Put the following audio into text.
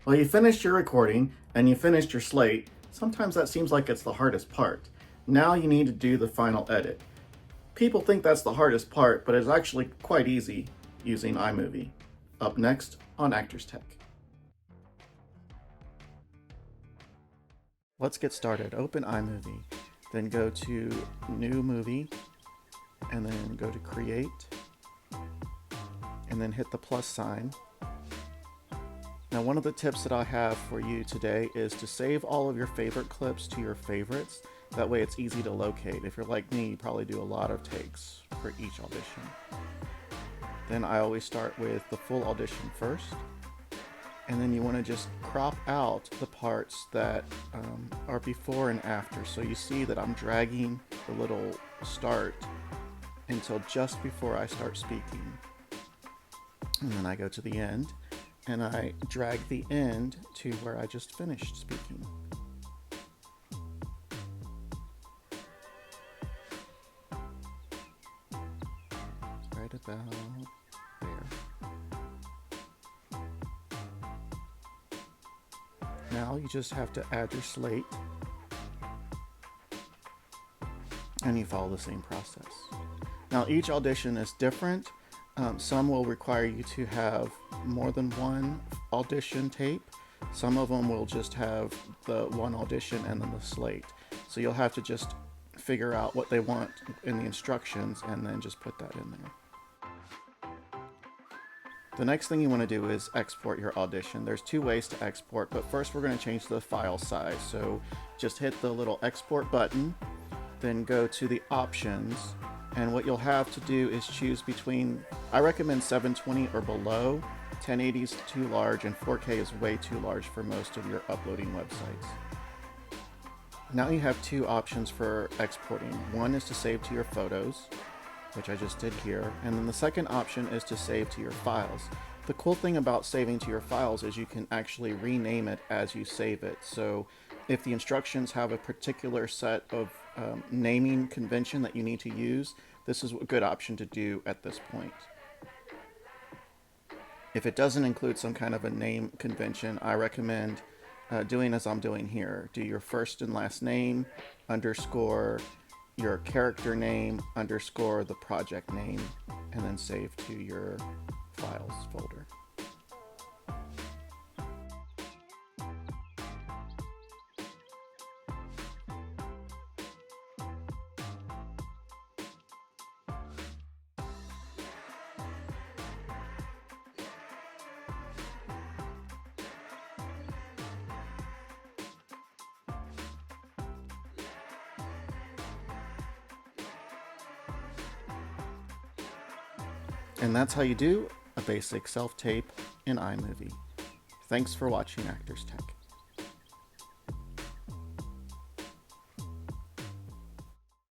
Well, you finished your recording and you finished your slate. Sometimes that seems like it's the hardest part. Now you need to do the final edit. People think that's the hardest part, but it's actually quite easy using iMovie. Up next on Actors Tech. Let's get started. Open iMovie, then go to New Movie, and then go to Create, and then hit the plus sign. Now, one of the tips that I have for you today is to save all of your favorite clips to your favorites. That way it's easy to locate. If you're like me, you probably do a lot of takes for each audition. Then I always start with the full audition first. And then you want to just crop out the parts that are before and after. So you see that I'm dragging the little start until just before I start speaking. And then I go to the end and I drag the end to where I just finished speaking. Right about there. Now you just have to add your slate and you follow the same process. Now each audition is different. Some will require you to have more than one audition tape. Some of them will just have the one audition and then the slate. So you'll have to just figure out what they want in the instructions and then just put that in there. The next thing you want to do is export your audition. There's two ways to export, but first we're going to change the file size. So just hit the little export button, then go to the options, and what you'll have to do is choose between, I recommend 720 or below. 1080 is too large and 4K is way too large for most of your uploading websites. Now you have two options for exporting. One is to save to your photos, which I just did here, and then the second option is to save to your files. The cool thing about saving to your files is you can actually rename it as you save it. So if the instructions have a particular set of naming convention that you need to use, this is a good option to do at this point. If it doesn't include some kind of a name convention, I recommend doing as I'm doing here. Do your first and last name, underscore your character name, underscore the project name, and then save to your files folder. And that's how you do a basic self-tape in iMovie. Thanks for watching Actors Tech.